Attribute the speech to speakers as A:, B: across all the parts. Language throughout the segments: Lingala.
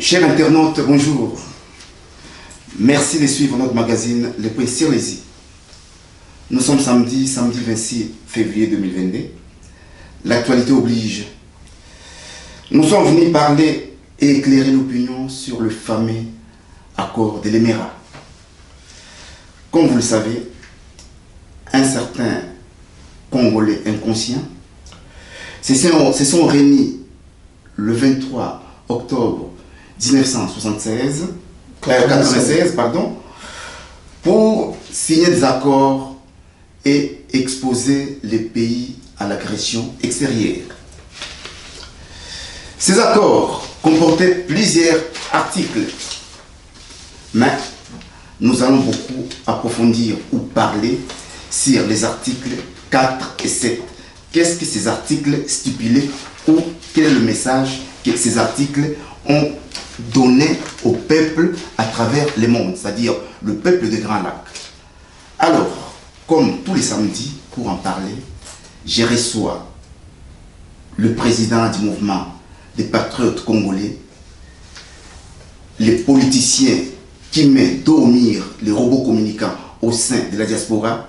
A: Chers internautes, bonjour. Merci de suivre notre magazine Le Point sur les i. Nous sommes samedi 26 février 2022. L'actualité oblige. Nous sommes venus parler et éclairer l'opinion sur le fameux accord de l'Émirat. Comme vous le savez, un certain Congolais inconscient se sont réunis le 23 octobre 1996, pour signer des accords et exposer les pays à l'agression extérieure. Ces accords comportaient plusieurs articles, mais nous allons beaucoup approfondir ou parler sur les articles 4 et 7. Qu'est-ce que ces articles stipulaient ou quel est le message que ces articles ont donné au peuple à travers le monde, c'est-à-dire le peuple des Grands Lacs. Alors, comme tous les samedis, pour en parler, je reçois le président du mouvement des patriotes congolais, les politiciens qui mettent dormir les robots communicants au sein de la diaspora.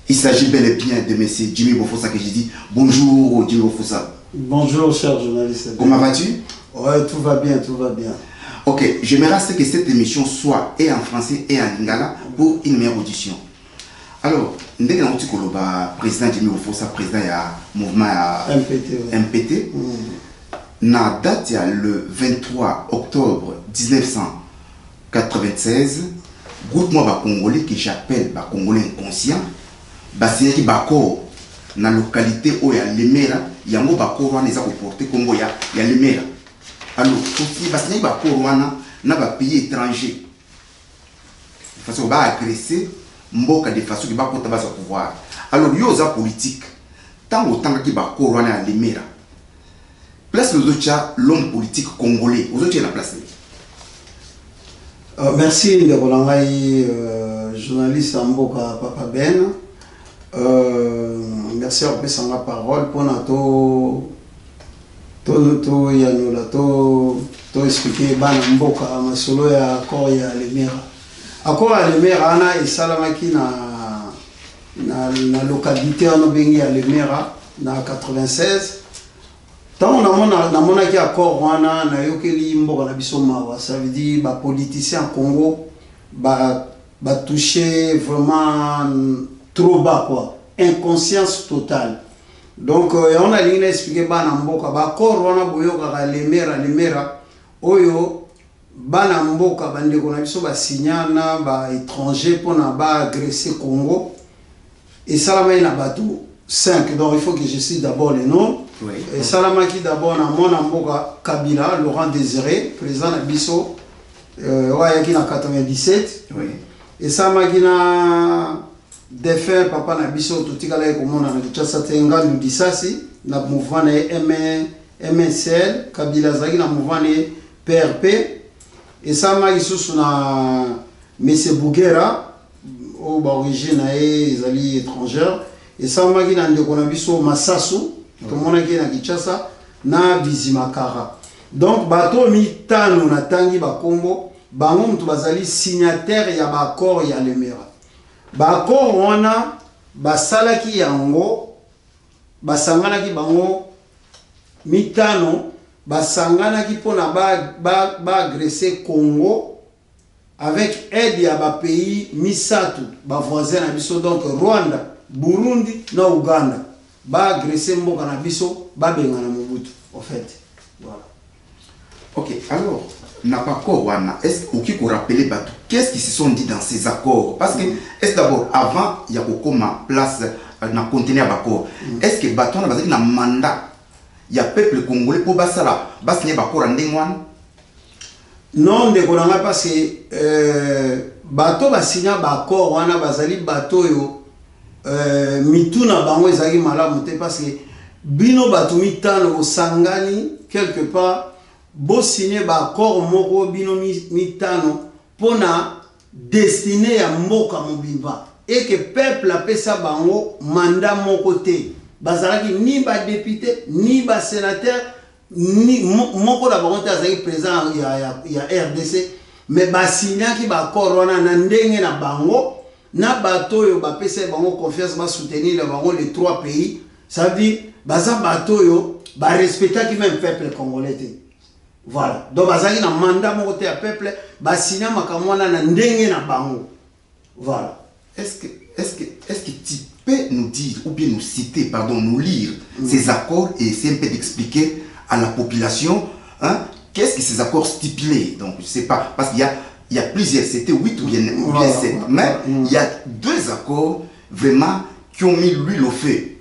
A: Il s'agit bel et bien de M. Jimmy Bofossa que j'ai dit. Bonjour Jimmy Bofossa.
B: Bonjour cher journaliste.
A: Comment vas-tu?
B: Ouais, tout va bien, tout va bien.
A: Ok, j'aimerais que cette émission soit et en français et en lingala pour une meilleure audition. Alors, nous avons dit que le président Jimmy Bofossa, président du mouvement MPT, na date le 23 octobre 1996, groupe moi congolais que j'appelle congolais inconscient, signé qui bako na localité où il y a l'Émirat, il y a un bako wana les a reporté Congo il y a l'Émirat. Alors, aussi signé bako wana na ba pays étranger. De façon ba agresser mboka de façon qui ba kota ba pouvoir. Alors yo za politique. Tant autant qui bako wana à l'Émirat. Place les autres l'homme politique congolais. Aux autres la place.
B: Merci de Rolangai, journaliste Mboka Papa Ben. Merci à vous la parole pour nous expliquer Mboka Masolo ya accord ya l'Émirat. Accord ya l'Émirat ana et salamaki na localité en bengi ya l'Émirat na 96. Tant on a qui accord wana na yokeli mboka na biso mawa, ça veut dire ba politiciens Congo ba toucher vraiment trop bas quoi, inconscience totale. Donc on a ligne expliquer bana mboka ba accord wana boyoka ka l'Émirat oyo bana mboka bande ko na biso ba signana ba étranger pour na ba agresser Congo et ça la na batou 5, donc il faut que je cite d'abord les noms. Oui. Et Salamaki d'abord na mon Mboka Kabila, Laurent Désiré, président de Bisso, Wayaki na 97. Oui. Et Salamaki na défunt papa na Bisso, Toutikala Komona na Tchassatenga Ludisasi, na mouvement MNCL, Kabila Zagi na mouvement PRP. Et Salamaki sous na M. Bougera, au origine ils étrangère. Et ça m'a dit qu'on a vu sur Massassou, tout le monde qui est à Kinshasa, na Bizimakara. Donc, bateau mitano na tangi ba Congo, bangom tu bazali signataire ya ba accord ya l'Émirat. Ba accord wana basalaki yango, basangana ki bango mitano, basangana ki pona ba agresser Congo avec aide ya ba pays misatu, ba voisin na biso donc Rwanda, Burundi na Uganda ba agresser mboka na biso ba benga na Mobutu en fait. Voilà.
A: OK, alors n'a pas quoi wana est-ce que vous rappeler bateau qu'est-ce qui se sont dit dans ces accords parce que est d'abord avant il y a kokoma place na contenir accord est-ce que bateau na bazaki na mandat il y a peuple congolais pour basala ba signer accord ndengwana
B: non de kolanga parce que bateau ba signer accord wana bazali bateau yo mituna bango ezaki malamu te parce que bino batu mitano osangani quelque part bo signer ba accord moko bino mitano pona destiné ya mboka mobimba et que peuple apesa bango mandat moko te bazalaki ni ba député ni ba sénateur moko na bango te azali président ya RDC mais basignaki baaccord wana na ndenge na bango na bato oyo bapesa bango confiance basoutenir bango les trois pays. Ça veut dire baza bato oyo barespectaki même peuple congolais te. Voilà, donc bazali na mandat moko te ya peuple basigna makambo wana na ndenge na bango. Voilà.
A: Est-ce que tu peux nous dire, ou bien nous citer, pardon, nous lire ces accords et essayer un peu d'expliquer à la population hein, qu'est-ce que ces accords stipulaient? Donc, je ne sais pas, parce qu'il y a plusieurs, c'était 8 ou bien 7, mais il y a 2 accords vraiment qui ont mis l'huile au feu.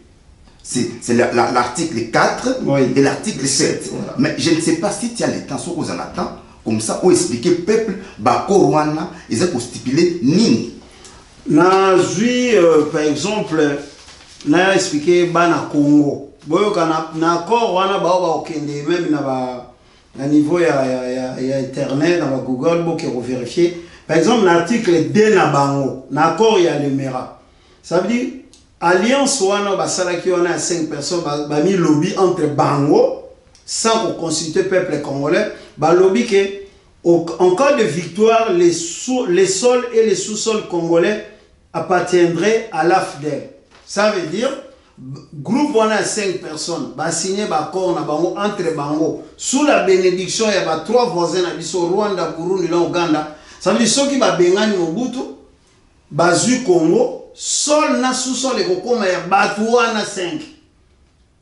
A: C'est l'article 4 et l'article 7. Voilà. Mais je ne sais pas si tu as le temps, ce qu'on attend, comme ça, pour expliquer au peuple, Bakorwana, ils ont stipulé Nini.
B: Na zui par exemple na expliquer bana Congo boyo kana na accord wana ba okende même na niveau ya internet na Google boke vérifier par exemple l'article 2 na bango na accord ya Lemera ça veut dire alliance wana ba salaki wana 5 personnes ba mi lobby entre bango sans consulter peuple congolais ba lobby que en cas de victoire les sols et les sous-sols congolais appartiendrait à l'AFDEL. Ça veut dire, groupe on a 5 personnes, va signer accord entre bango sous la bénédiction il y a 3 voisins au Rwanda, Burundi, Ouganda. Ça veut dire ceux qui va bengani Mobutu, bazu Congo, sol na sous-sol et kokoma ya batouana 5.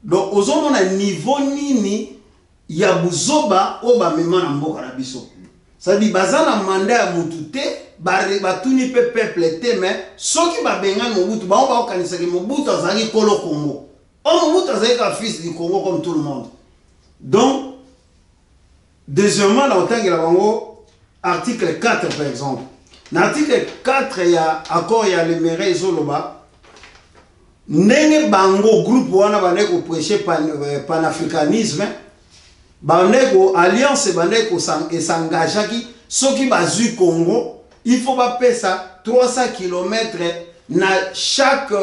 B: Donc aux hommes on a niveau nini ya buzoba oba mema na mboka na biso. Ça dit bazana mandat ya mutu te batuni pe peuple te mais soki ba bengani Mobutu ba on kanisa ke Mobutu azali kolo Congo. Mobutu azali ka fils du Congo comme tout le monde. Donc deuxièmement dans le la bango article 4 par exemple. Dans l'article 4 il y a accord ya Lemera ezoloba ndenge bango groupe wana baneko prêcher panafricanisme bandeko alliance bandeko s'engagaki soki bazui Congo il faut pas payer ça 300 km na chaque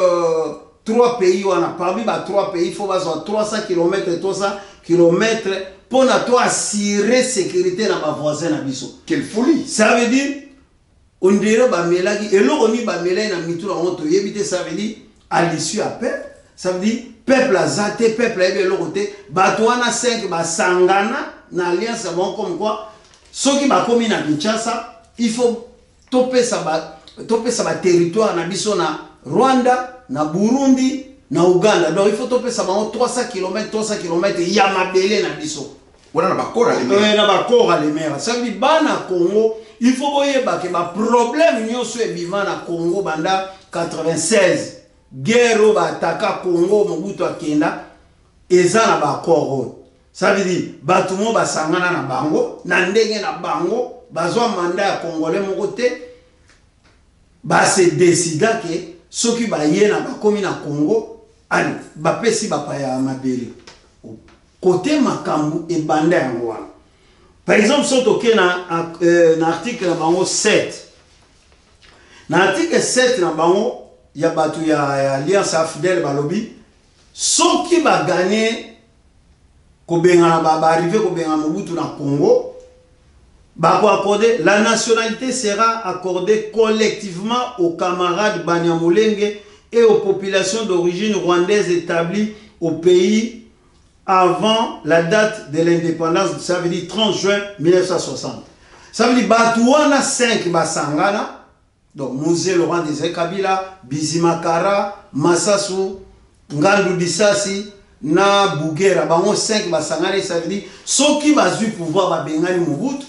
B: 3 pays wana parmi ba 3 pays il faut pas 300 km pour na toi assurer sécurité na ba voisin na biso.
A: Quelle folie.
B: Ça veut dire on dirait ba melaki eloko ni ba melai na mitura onto yebite ça veut dire à l'issue après ça veut dire peuple azate peuple ebe lokote batwana 5 ba sangana na alliance bon comme quoi ceux qui ba komi na Kinshasa il faut toper ça ba territoire na biso na Rwanda na Burundi na Uganda donc il faut toper ça ba 300 km ya mabele na biso
A: wana na bakora Lemera
B: na bakora Lemera ça veut dire bana Congo il faut boyeba que ba problème nyonso e vivant na Congo banda 96 guerre ba ataka Congo Mobutu akenda eza na ba accord. Ça veut dire batumo ba sangana na bango na ndenge na bango bazwa mandat ya congolais moko te ba se décida que soki ba yena ba komi na Congo ali ba pesi ba pa ya mabele côté makambu e banda yango wana. Par exemple soto ke na article na bango 7 na article 7 na bango ya batu ya alliance AFDEL balobi soki ba gagner ko benga ba arriver ko benga Mobutu na Congo ba ko accorder la nationalité sera accordée collectivement aux camarades Banyamulenge et aux populations d'origine rwandaise établies au pays avant la date de l'indépendance, ça veut dire 30 juin 1960. Ça veut dire batouana 5 basangana. Donc, Musée Laurent Désiré Kabila, Bizimakara, Massasu, Ngandu Disasi, na Bougera, bango 5 basangane, ça veut dire, ceux qui ont eu pouvoir ba bengani Mobutu,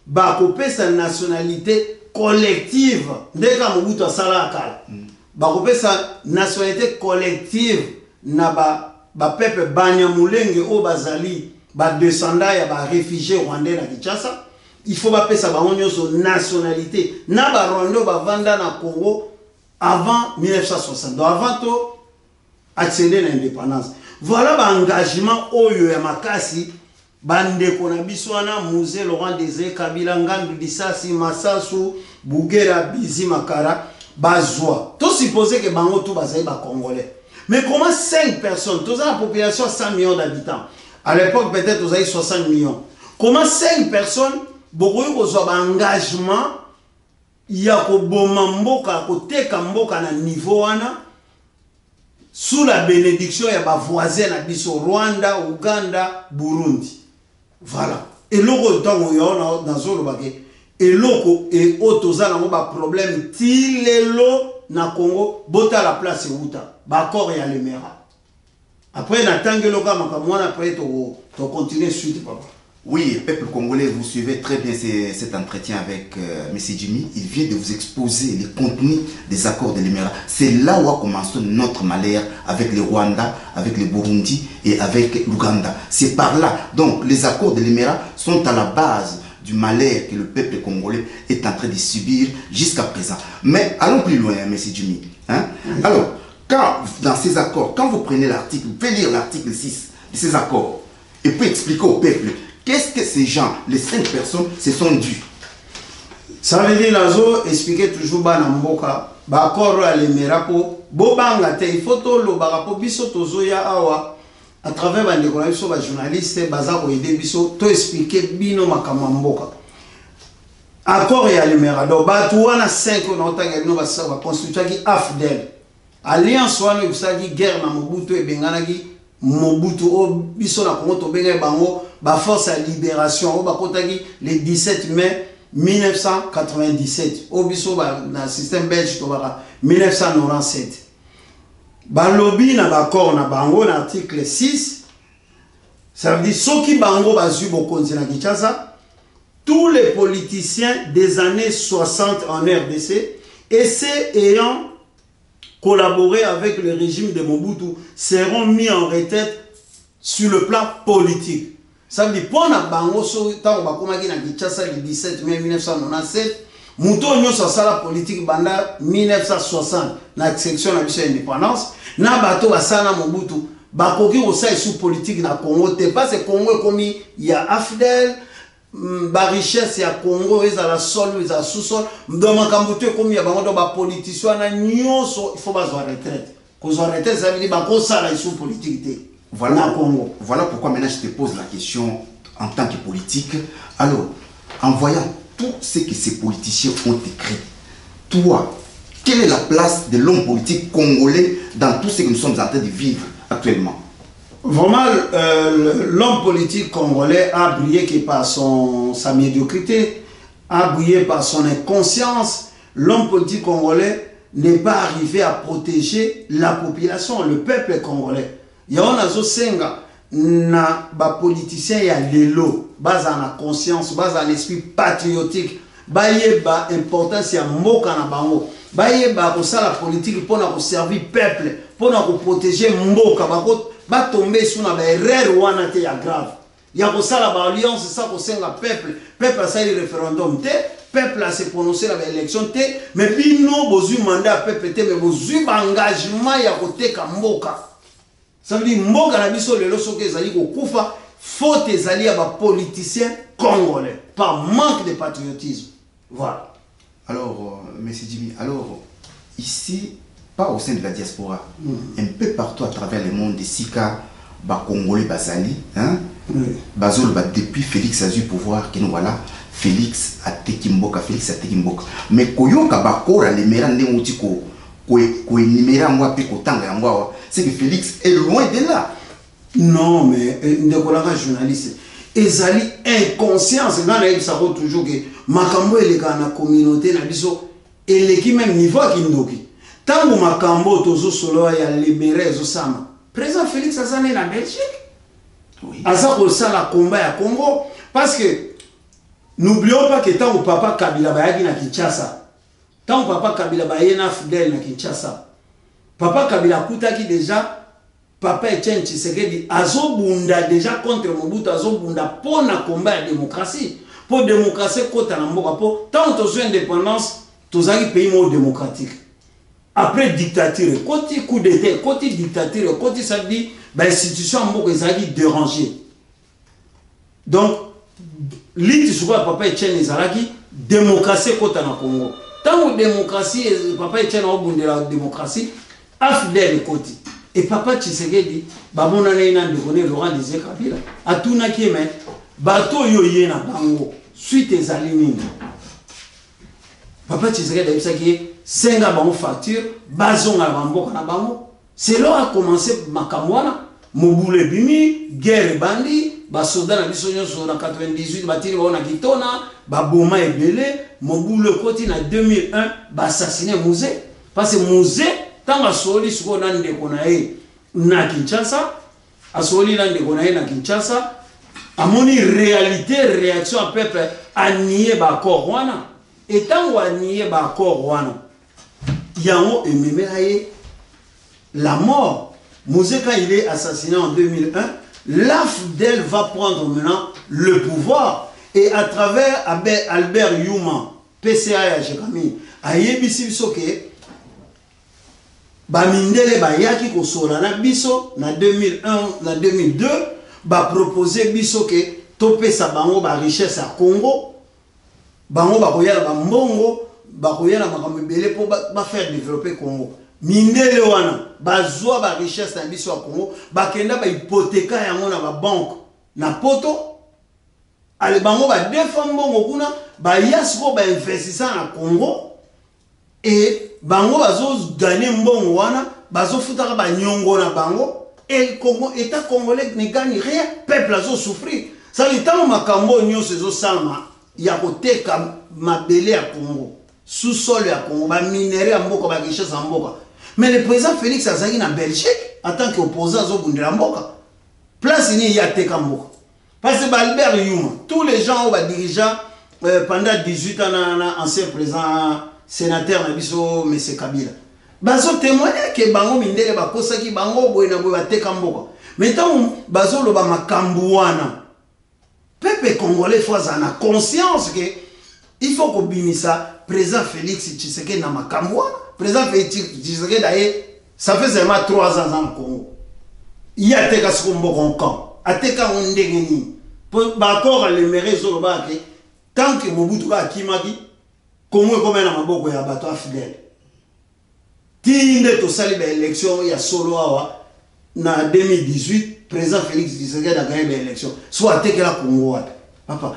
B: ba kopé sa nationalité collective, ndeka Mobutu asala akala. Ba kopé sa nationalité collective, na ba peuple Banyamulenge o bazali, ba descendants ya ba réfugiés rwandais na Kinshasa. Il faut pas ça son nationalité. Na ba Rwanda ba vanda na Congo avant 1960. Donc avant tout accéder à l'indépendance. Voilà ba engagement oyo ya makasi bande ko na biswana Musée Laurent Désiré Kabila Ngandu Disasi Massasu Bougera Bizimakara bazwa. Tout supposé que bango tout bazali ba congolais. Mais comment 5 personnes, toute la population 100 millions d'habitants À l'époque, peut-être, vous avez 60 millions. Comment 5 personnes, beaucoup ont un engagement, il y a un niveau sous la bénédiction, il y a des voisins, Rwanda, Ouganda, Burundi. Voilà. Et l'autre temps, il y a dans le baguette. Et l'autre, et autres, problème, il est na Congo, bota la place Outa, Bakor et Alemera. Après, n'attendez le gars, après, tu continues suite, papa.
A: Oui, peuple congolais, vous suivez très bien cet entretien avec M. Jimmy. Il vient de vous exposer les contenus des accords de l'Émirat. C'est là où a commencé notre malheur avec le Rwanda, avec le Burundi et avec l'Ouganda. C'est par là. Donc, les accords de l'Émirat sont à la base du malheur que le peuple congolais est en train de subir jusqu'à présent. Mais allons plus loin, M. Jimmy. Hein? Alors, dans ces accords, quand vous prenez l'article, vous pouvez lire l'article 6 de ces accords et puis expliquer au peuple qu'est-ce que ces gens, les 5 personnes, se sont dus.
B: Ça veut dire, Lazo, expliquer toujours dans Mboka, Bakor à l'Emerapo, Bobanga, il faut que le Barapo Biso Tozoya Awa, à travers les journalistes, Bazako et Debiso, to expliquer Bino Makamamboka. Accord et à l'Emera, donc, Batouana 5, on a constitué AFDEL. Alliance, on a guerre dans Mobutu et Benganagi. Mobutu o biso na Congo to benga bango ba force à libération o ba kotaki le 17 mai 1997 o biso ba na système belge to ba 1997 ba lobby na ba accord na bango na article 6 ça veut dire soki bango ba zu bokonzi na Kinshasa tous les politiciens des années 60 en RDC et ceux ayant collaborer avec le régime de Mobutu seront mis en retraite sur le plan politique. Ça veut dire, pour la bango, tant qu'on va na Kinshasa le 17 mai 1997, Mouto nyo sa la politique banda 1960 na section na biso indépendance, na bato basana Mobutu, bakoki osa sous politique na Congo te parce que Congo comme il y a AFDEL ba richesse ya Congo ezala sol ezala sous-sol dans makambuto comme ya bango ba politicien na nyonso il faut bazwa retraite kozwa retraite ça veut dire ba ko sala sous politique te
A: voilà Congo. Voilà pourquoi maintenant je te pose la question en tant que politique. Alors en voyant tout ce que ces politiciens ont écrit, toi quelle est la place de l'homme politique congolais dans tout ce que nous sommes en train de vivre actuellement?
B: Vraiment, l'homme politique congolais a brillé que par sa médiocrité, a brillé par son inconscience. L'homme politique congolais n'est pas arrivé à protéger la population, le peuple congolais. Il y a un senga na ba politicien ya lelo, base en conscience, base en esprit patriotique, baye ba importance ya mboka na bango, baye ba ko la politique pour na servir peuple, pour na protéger mboka bako ba tomber sur na erreur wana te ya grave. Ya ko sala ba alliance ça ko senga peuple a sali référendum te, peuple a se prononcer la élection te, mais bino bozu mandat peuple te mais bozu ba engagement ya ko teka mboka. Ça veut dire mboka na biso lelo soke ezali ko kufa faute ezali ya ba politiciens congolais par manque de patriotisme. Voilà.
A: Alors monsieur Jimmy, alors ici pas au sein de la diaspora, un peu partout à travers le monde, ici, bah Congolais Bazali, hein, Bazol, bah, depuis Félix a eu pouvoir, que nous voilà, Félix a tekimboka, Félix a tekimboka. Mais Koyoka Bakora, les mérans de Moutiko, Koenimera, moi, Pekotanga, c'est que Félix est loin de là.
B: Non, mais Ndekolanga journaliste, Ezali inconscience, dans la ça toujours que Makambo et les gars na communauté, na biso, et l'équipe même niveau qui n'doki. Tango makambo tozo solo ya libéré zosama. Président Félix Azane na Belgique. Oui. Aza ko sala combat ya Congo parce que n'oublions pas que tant papa Kabila bayaki na Kinshasa. Tant papa Kabila baye na fidèle na Kinshasa. Papa Kabila kutaki déjà papa Etienne Tshisekedi azobunda déjà contre Mobutu azobunda pour na combat ya démocratie. Pour démocratie kota na mboka pour tant tozo indépendance tozaki pays mo démocratique. Après dictature, côté coup d'état, côté dictature, côté ça dit, l'institution est dérangée. Donc, l'idée sur quoi papa Etienne Ezalaki, démocratie côté na Congo. Tant que démocratie, papa Etienne a obundé la démocratie, affidèle côté. Et papa Tshisekedi, babona na ndekone Laurent Désiré Kabila, atuna ki mais bato yo yena bango suite ezali nini. Papa Tshisekedi a dit que senga bango facture, bazonga bamboka na bango. C'est là a commencé makamwana, mobule bimi, guerre bandi, ba soda na biso nyonso na 98 batiri ba na kitona, ba boma ebele, mobule koti na 2001 ba assassiner Musée parce que Musée tant asoli suko na ndeko na ye na Kinshasa, asoli na ndeko na ye na Kinshasa, amoni réalité réaction à peuple a nié ba corps wana. Et tant qu'on a nié ba corps wana, yango ememelaye la mort. Musée quand il est assassiné en 2001, l'AFDEL va prendre maintenant le pouvoir et à travers Albert Youma, PCA et Jekami, a yebisi biso ke ba mindele ba yaki ko sola na biso na 2001 na 2002 ba proposer biso ke topesa bango ba richesse à Congo. Bango bakoyala ba mbongo bakoyala makambo ebele po ba faire développer Congo. Mindele wana bazwa ba richesse na biso ya Congo bakenda ba hypothéka yango na ba banque na poto ale bango ba défendre mbongo kuna ba yasiko ba investisseur na Congo et bango bazo gagner mbongo wana bazo futaka ba nyongo na bango et Congo état congolais ne gagne rien, peuple azo souffrir. Ça l'état makambo nyonso zo salma ya koteka mabele ya Congo sous-sol ya Congo ba minerai ya mboka ba richesse ya mboka. Mais le président Félix azali na Belgique en tant qu'opposant zo bundela mboka place ni ya teka mboka parce que Albert Youma tous les gens ba dirigeants pendant 18 ans na ancien président sénateur na biso M. Kabila bazo témoigner que bango mindele ba kosaki bango boye na boye ba teka mboka mais tant bazo loba makambu wana peuple congolais faut avoir conscience que il faut que président Félix Tshisekedi na makambu wana. Président Félix Tshisekedi d'ailleurs ça fait seulement 3 ans en Congo. Il y a des cas comme Boronkan, a des cas on dégénie. Pour d'accord le maire zoloba que tant que Mobutu ka kimaki Congo comme na maboko ya bato fidèle. Tinde to sali ba élection ya solo awa na 2018 président Félix Tshisekedi a gagné l'élection. Soit que la Congo papa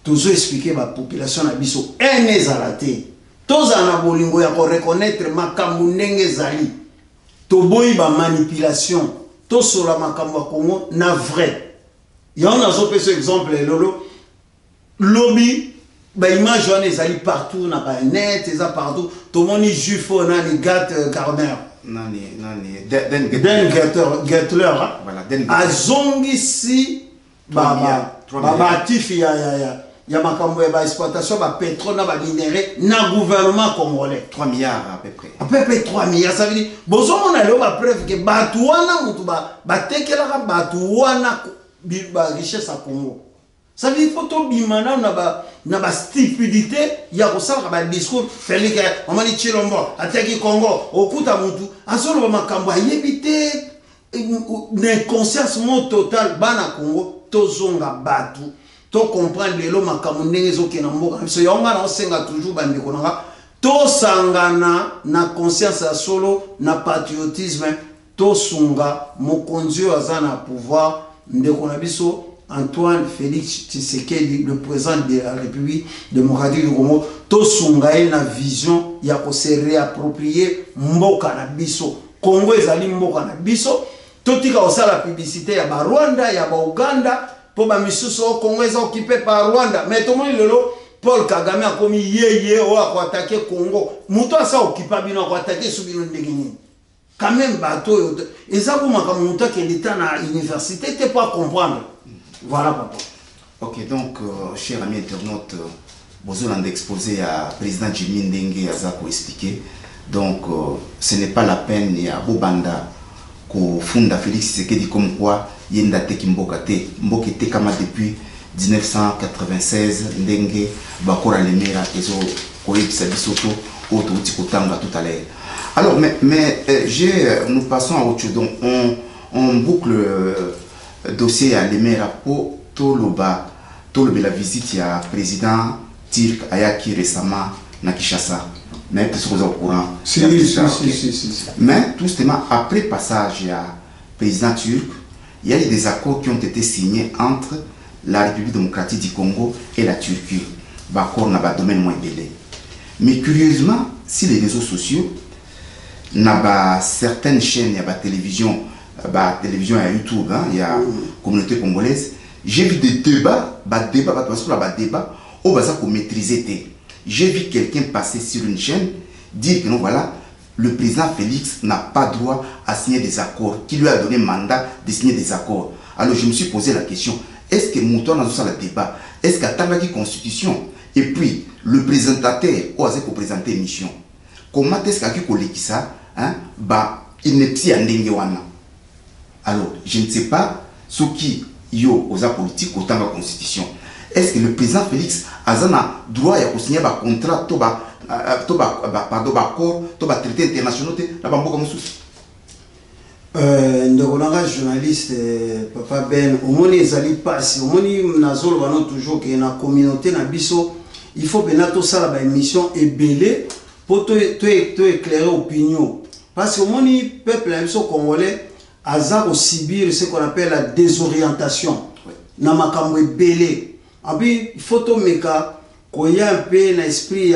B: toujours expliquer la population na biso ezalate. Tous en bolingo ya ko reconnaître makambu ndenge zali. To boyi ba manipulation. To sola makambu ya Congo na vrai. Ya on a zo pe ce exemple lolo. Lobby ba image wana ezali partout na ba net, eza partout. To moni jufo na ni gat Carmer.
A: Nani
B: Den Gettler.
A: Voilà, Den
B: azongi si baba tifi ya makambo ya ba exploitation ba pétrole na ba minerai na gouvernement congolais
A: 3 milliards à peu près.
B: À peu près 3 milliards ça veut dire bozo mona leo ba preuve que batuana mutu ba tekela batuana ba richesse à Congo. Ça veut dire faut to bimana na ba stupidité ya ko sala ba discours feli que on mani Chilombo ateki Congo okuta mutu asolo ba makambo ayebite une conscience totale bana Congo tozonga batu to comprendre lelo makambo ndenge ezokena mboka biso yonga na osenga toujours bandeko nanga to sangana na conscience ya solo na patriotisme to sunga mokonzi aza na pouvoir ndeko na biso Antoine Félix Tshisekedi le président de la République démocratique du Congo to sunga na vision ya ko se réapproprier mboka na biso Congo ezali mboka na biso to tika osala publicité ya ba Rwanda ya ba Uganda pour ba misusu au Congo est occupé par Rwanda mais tout le monde lelo Paul Kagame a commis yeye o a attaquer Congo muto asa occupé bino a attaquer subino ndegini quand même bateau et ça comme quand muto que l'état na université t'es pas comprendre voilà papa.
A: OK donc chers amis internautes besoin d'exposer à président Jimmy Ndenge aza ko expliquer donc ce n'est pas la peine ya Bobanda ko funda Félix Tshisekedi comme quoi yenda teki mboka te mboka te kama depuis 1996 ndenge bakora lemera ezo koyebisa bisoto auto uti kotanga tout à l'heure. Alors mais nous passons à autre chose donc on boucle dossier à lemera pour toloba la visite ya président Turc ayaki récemment na Kinshasa. Mais tu es au courant.
B: Si.
A: Mais tout simplement, après passage à président turc, il y a eu des accords qui ont été signés entre la République démocratique du Congo et la Turquie. L'accord n'a pas de domaine moins belé. Mais curieusement, si les réseaux sociaux, certaines chaînes, il y a télévision et YouTube, il y a communauté congolaise, j'ai vu des débats, où on maîtriser. J'ai vu quelqu'un passer sur une chaîne dire que non, voilà, le président Félix n'a pas droit à signer des accords, qui lui a donné mandat de signer des accords. Alors je me suis posé la question, est-ce que Mouton a le débat? Est-ce qu'à la constitution, et puis le présentateur, ou a présenté une mission, comment est-ce qu'il ça, il n'est pas en alors, je ne sais pas ce qui yo aux politique autant que la constitution. Est-ce que le président Félix a droit à signer un contrat, accord, traité international,
B: ndeko journaliste papa Ben omoni ezali pasi omoni nazolo bano toujours que na communauté na biso il faut benato sala ba émission ebele pour to éclairer opinion parce que omoni peuple na biso congolais aza ko subir ce qu'on appelle la désorientation na makambo ebele abi il faut to meka ko ya un peu na esprit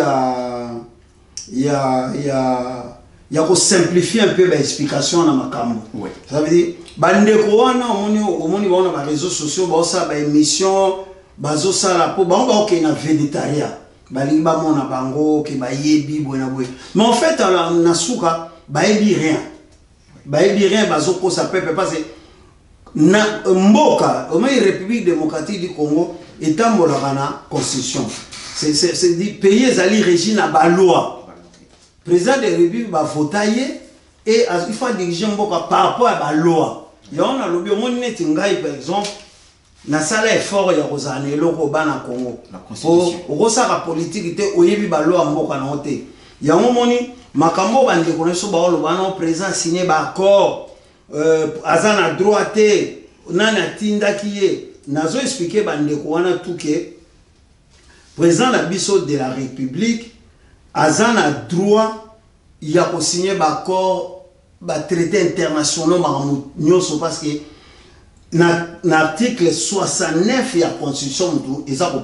B: il y a simplifier un peu l'explication dans ma cambo. Ça veut dire, bandeko wana omoni wana ba réseaux sociaux ba ça ba émission bazo ça la po ba ok na végétarien balingi ba mona bango ke ba yebi bona boy. Mais en fait na suka ba yebi rien bazo ko ça peut parce que na mboka au République démocratique du Congo etambola na constitution. C'est dit pays ezali régi na ba loi. Le président de la République va voter et il faut diriger par rapport à la loi. Il y a un lobby, par exemple, na sala effort ya kozane loko bana Congo. La constitution. La politique était oyebi ba loi mboka na hote. Il y a un moni makambo bande koneso ba lo bana président signé ba accord azana droité nana tinda kiye nazo expliquer bande ko wana tout que président la biso de la République Azan a droit, il a signé un accord, un traité international, parce que dans l'article 69 de la Constitution, ils ont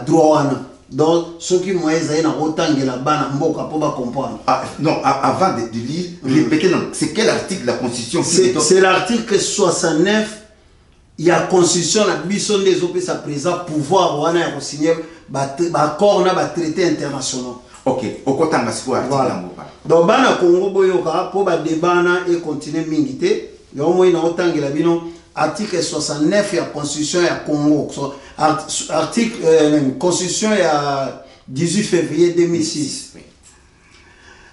B: droit. Donc, ceux qui m'ont dit que là-bas, pour comprendre.
A: Non, avant de lire, répétez, c'est quel article de la Constitution?
B: C'est l'article 69. Il y a la Constitution, la mission des OP, sa présence, pouvoir, on a signé un accord, un traité international.
A: Ok, au côté de
B: voilà. Donc, bana Congo boyoka pour ba débana et continuer mingité. Yo moi na otangi la bino article 69 ya constitution ya Congo. Article constitution ya 18 février 2006.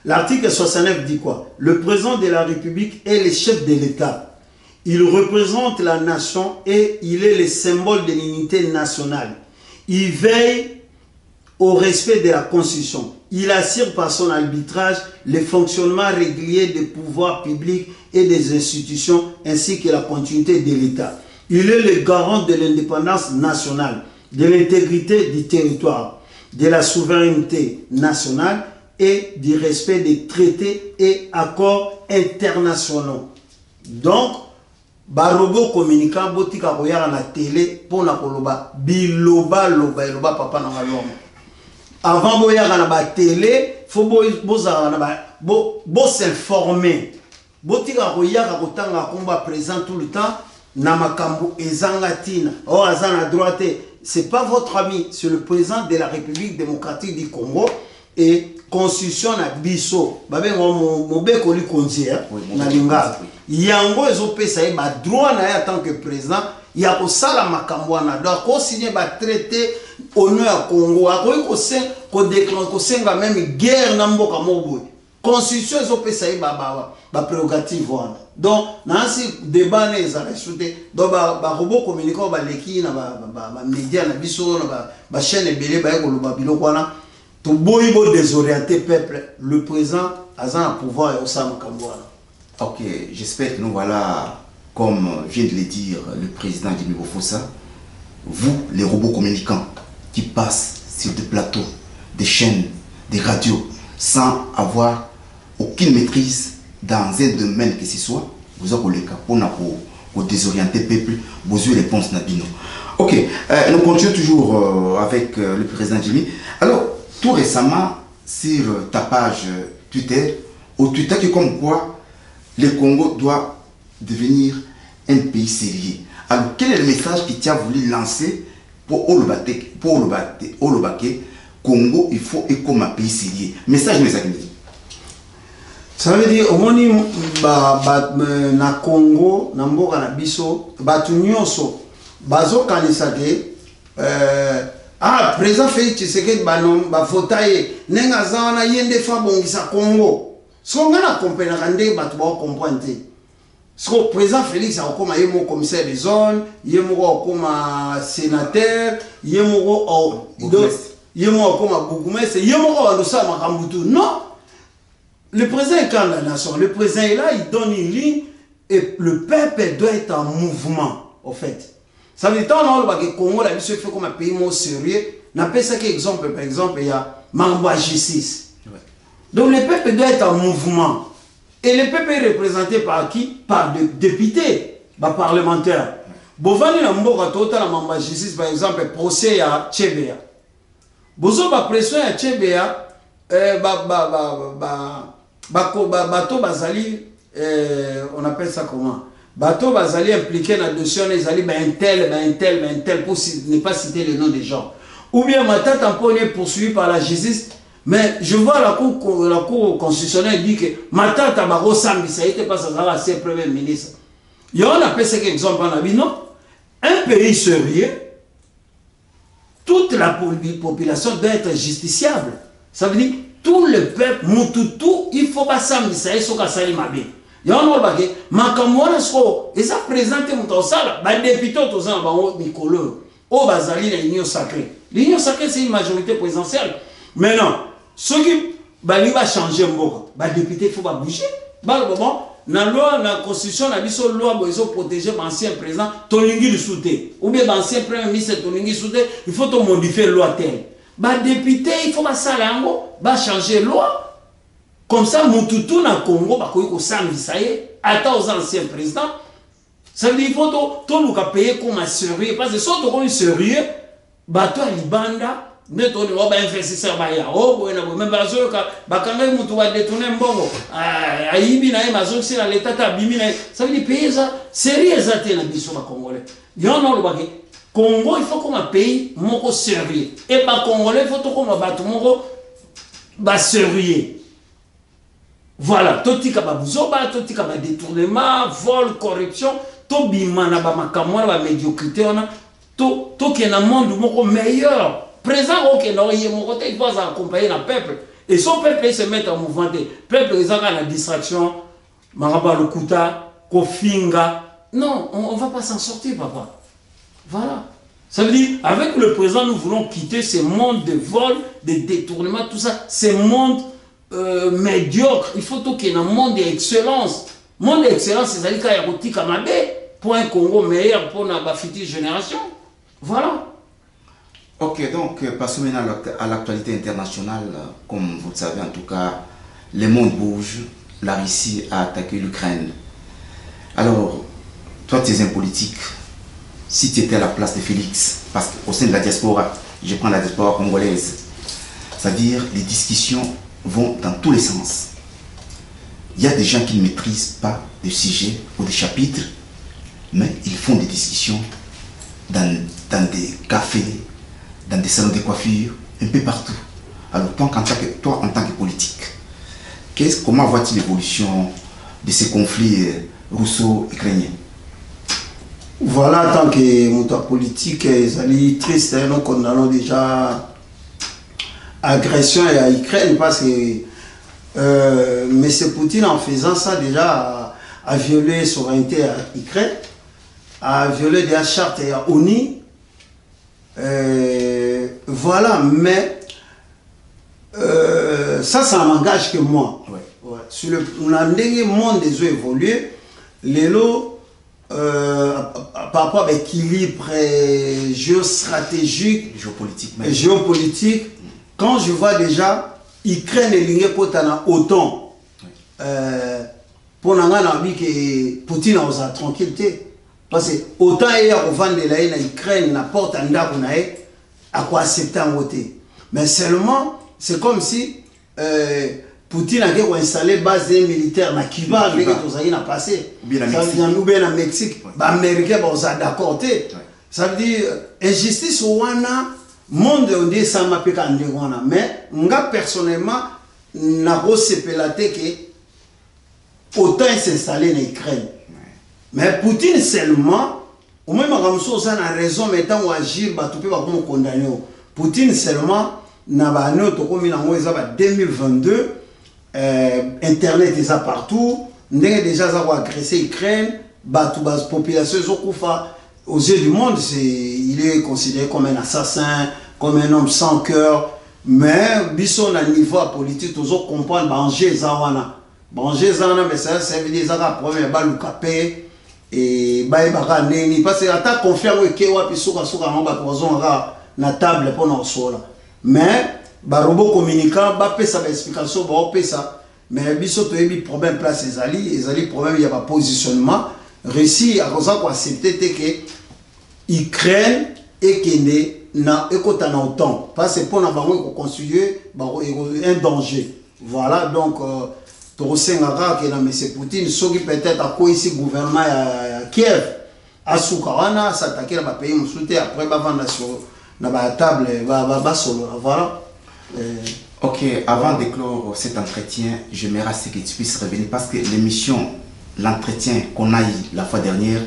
B: L'article 69 dit quoi? Le président de la République est le chef de l'État. Il représente la nation et il est le symbole de l'unité nationale. Il veille au respect de la Constitution. Il assure par son arbitrage le fonctionnement régulier des pouvoirs publics et des institutions ainsi que la continuité de l'État. Il est le garant de l'indépendance nationale, de l'intégrité du territoire, de la souveraineté nationale et du respect des traités et accords internationaux. Donc, barobo communicant botika koyara na télé pour na koloba biloba loba loba papa na ngalomo. Avant boyara na ba télé, faut bozara na bo s'informer. Botika koyara kotanga komba présent tout le temps na makambo ezangatina. Oh azana droite, c'est pas votre ami, c'est le président de la République démocratique du Congo et constitution na biso. Babe mobeko li konzia na linga. Yango ezopesa ye ba droit na ye en tant que président ya ko sala makambo na doit ko signer ba traité honneur ya Congo akoyi ko déclarer ko senga même guerre na mboka moboy constitution ezopesa ye ba prérogative wana donc nansi débat na ezala soute donc ba robot communicant ba leki na ba média na biso na ba chaîne ebele ba ko loba biloko wana to boyi bo désorienter peuple le président a un pouvoir au sa makambo wana.
A: Ok, j'espère que nous voilà, comme vient de le dire le président Jimmy Bofossa, vous, les robots communicants qui passent sur des plateaux, des chaînes, des radios, sans avoir aucune maîtrise dans un domaine que ce soit, vous avez le cas pour désorienter le peuple, vous avez réponse Nabino. Ok, nous continuons toujours avec le président Jimmy. Alors, tout récemment, sur ta page Twitter, au Twitter qui est comme quoi le Congo doit devenir un pays sérieux. Alors, quel est le message que tu as voulu lancer pour Olobake, Congo, il faut être comme un pays sérieux. Message, mais ça veut dire.
B: Ça veut dire, au moins, na Congo, na mboka na biso, batu nyonso, bazo kanisate, président Félix Tshisekedi ba votaye, nenga zana yende fa bongisa Congo. So ngana kompena kande batu ba comprendre. So président Félix a comme yemo commissaire de zone, yemo comme sénateur, yemo comme bourgmestre, yemo comme ça makambutu. Non. Le président est quand la nation, le président est là, il donne une ligne et le peuple doit être en mouvement, en fait. Ça veut dire que le Congo, la mission fait comme un pays moins sérieux. N'a pas ça qu'exemple, par exemple, il y a Mamba G6. Ouais. Donc le peuple doit être en mouvement. Et le peuple est représenté par qui? Par des députés, par parlementaires. Bovani na mboka tota la Mamba G6, par exemple, procès à Tchébéa. Bozo ba pression à Tchébéa, bateau bazali, on appelle ça comment? Bateau bazali impliqué dans le dossier, ils allaient un tel, pour ne pas citer le nom des gens. Ou bien Matata Tampone est poursuivi par la justice, mais je vois la cour constitutionnelle dit que Matata Baro Sambi, ça a été pas ça, c'est premier ministre. Il y a un appel, c'est exemple, on a dit non, un pays sérieux, toute la population doit être justiciable. Ça veut dire tout le peuple, tout, il faut pas s'amener ça, il faut que ça mabe. Il y a un autre bagage, makamwana sko, et ça présente mon sala, bah député tous en bas Nicolo, au bazali la union sacrée. L'union sacrée c'est une majorité présidentielle. Maintenant, ceux qui va changer mon bah député il faut pas bouger. Bah bon, dans la loi, dans la constitution, la loi ils ont protégé l'ancien président, ton lingi de soutien. Ou bien l'ancien premier ministre ton lingi de soutien, il faut modifier la loi telle. Bah député, il faut pas ça là, bah changer la loi. Comme ça, Moutoutou na Congo, bah quoi ça y est, attends aux anciens présidents. Ça veut dire qu'il faut tout nous payer comme un sérieux, parce que si on est sérieux, bah toi libanda, ne ton ne va pas investisseur bah ya, oh bon na bon, même bah zo bah quand même Moutou va détourner mbongo, aïbi na mazo si na l'état tabimi na, ça veut dire payer ça sérieux ça t'es na biso ba congolais. Y'en a le bagage. Congo, il faut comme un pays moko sérieux. Et bah Congolais, il faut tout comme un bateau moko bah sérieux. Voilà, tout tika ba buzoba, tout tika ba détournement, vol, corruption, tout bimana ba makamwa ba médiocrité on a tout qui est un monde moko meilleur. Présent au que non y moko il faut accompagner le peuple. Et son peuple se met en mouvement. Peuple ils ont la distraction, maraba le kuta, kofinga. Non, on va pas s'en sortir papa. Voilà. Ça veut dire, avec le président, nous voulons quitter ce monde de vol, de détournement, tout ça, ce monde médiocre. Il faut qu'il y ait un monde d'excellence. Monde d'excellence, c'est-à-dire qu'il y a un petit Kamabé pour un Congo meilleur pour la future génération. Voilà.
A: Ok, donc passons maintenant à l'actualité internationale. Comme vous le savez, en tout cas, le monde bouge. La Russie a attaqué l'Ukraine. Alors, toi, tu es un politique. Si tu étais à la place de Félix, parce qu'au sein de la diaspora, je prends la diaspora congolaise, c'est-à-dire les discussions vont dans tous les sens. Il y a des gens qui ne maîtrisent pas des sujets ou des chapitres, mais ils font des discussions dans des cafés, dans des salons de coiffure, un peu partout. Alors toi, en tant que politique, comment vois-tu l'évolution de ces conflits russo-ukrainiens?
B: Voilà, tant que mon politique est triste, nous condamnons déjà agression à l'Ukraine parce que M. Poutine, en faisant ça, déjà a violé la souveraineté à l'Ukraine, a violé des chartes à l'ONU. Voilà, mais ça m'engage que moi. Ouais. Ouais. Sur le monde des eaux évolué, les lots. Par rapport à l'équilibre géostratégique, géopolitique, quand je vois déjà Ukraine elingi kotana autant pour nangana bi que Poutine a tranquillité parce que autant il y a vendre la Ukraine na porte ndako na à quoi accepter en voter mais seulement c'est comme si Poutine a installé base militaire na Cuba avec tout ça il a passé ça veut dire nous bien en Mexique ba américain ba ça d'accord ça veut dire injustice wana monde on dit ça m'a peka ndengona mais nga personnellement na rosepelate que autant s'installer en Ukraine mais Poutine seulement au même Ramso ça a raison mais tant agir ba tout peut pas comme condamner Poutine seulement na ba no to comme na ngo eza ba 2022 internet est partout ndenge déjà ça va agresser Ukraine ba tout base population zokufa aux yeux du monde il est considéré comme un assassin comme un homme sans cœur mais bison à niveau politique toujours comprendre banger zawana mais ça veut dire ça problème ba lukapé et ba baka neni parce que ata confirme que wapi suka non ba pozonga na table pour na sola mais ba robot communicant ba pesa ba explication ba pesa mais biso to yebi problème place ezali problème il y a pas positionnement réussi à cause quoi accepter que Ukraine et Kenya na ekotana autant parce que pour na bango construire un danger voilà donc Torosengara que na monsieur Poutine soki peut-être à quoi ici gouvernement à Kiev à Soukarana s'attaquer à pays musulté après ba vendre sur na ba table ba solo voilà.
A: Ok, avant de clore cet entretien, j'aimerais que tu puisses revenir parce que l'émission, l'entretien qu'on a eu la fois dernière,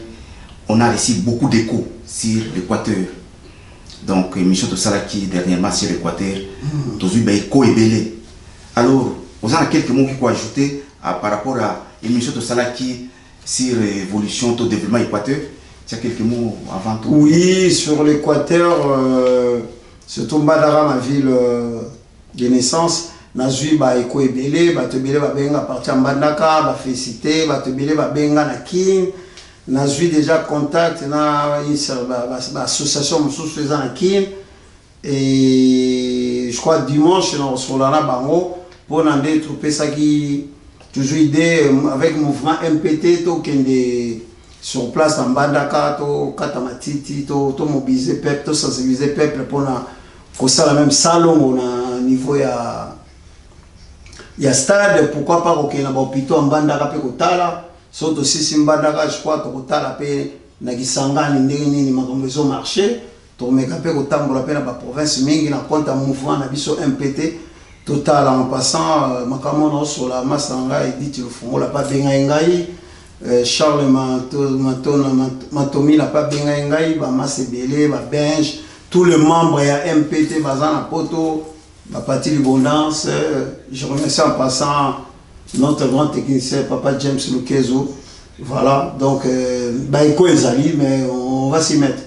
A: on a reçu beaucoup d'échos sur l'Équateur. Donc, l'émission de Salaki dernièrement sur l'Équateur, tous eu écho et belé. Alors, vous avez quelques mots qu'il faut ajouter par rapport à l'émission de Salaki sur l'évolution du développement Équateur. Tu as quelques mots avant tout?
B: Oui, sur l'Équateur, surtout Mbadara, ma ville de naissance, Nazui ba eko ebele, ba tebele ba benga parti Mbandaka, ba félicité, ba tebele ba benga na kin. Nazui déjà contact na ba association mususu eza na kin. Et je crois dimanche na resolana bango pour nande trouper ça qui toujours idée avec mouvement MPT to kende sur place en Mbandaka to katamatiti to mobiliser peuple, to sensibiliser peuple pour na ko ça la même salon on a niveau ya stade pourquoi pas ko na ba hôpital Mbandaka pe ko tala surtout si Mbandaka je crois ko tala pe na kisangani ndenge nini makambo zo marché to meka pe ko tambola pe na ba province mingi na compte mouvement na biso MPT total en passant makambo no sur la masanga et dit le fongo la pas benga ngai Charles Matomi n'a pas benga ngai ba masebele ba bench tous les membres et à MPT Bazana Poto, ma partie l'abondance. Je remercie en passant notre grand technicien, Papa James Lukezo. Voilà, donc, Baïko et Zali, mais on va s'y mettre.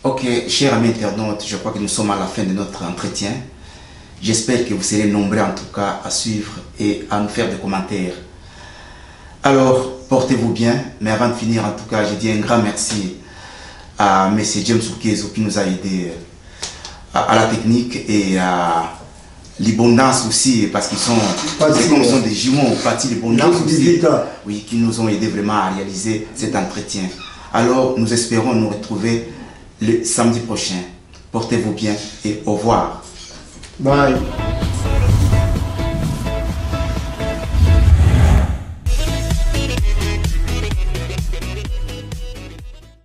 A: Ok, chers amis internautes, je crois que nous sommes à la fin de notre entretien. J'espère que vous serez nombreux en tout cas à suivre et à nous faire des commentaires. Alors, portez-vous bien, mais avant de finir, en tout cas, je dis un grand merci à M. James Lukezo qui nous a aidé à la technique et à l'abondance aussi, parce qu'ils sont, sont des jumeaux au parti l'abondance aussi, oui, qui nous ont aidé vraiment à réaliser cet entretien. Alors, nous espérons nous retrouver le samedi prochain. Portez-vous bien et au revoir.
B: Bye.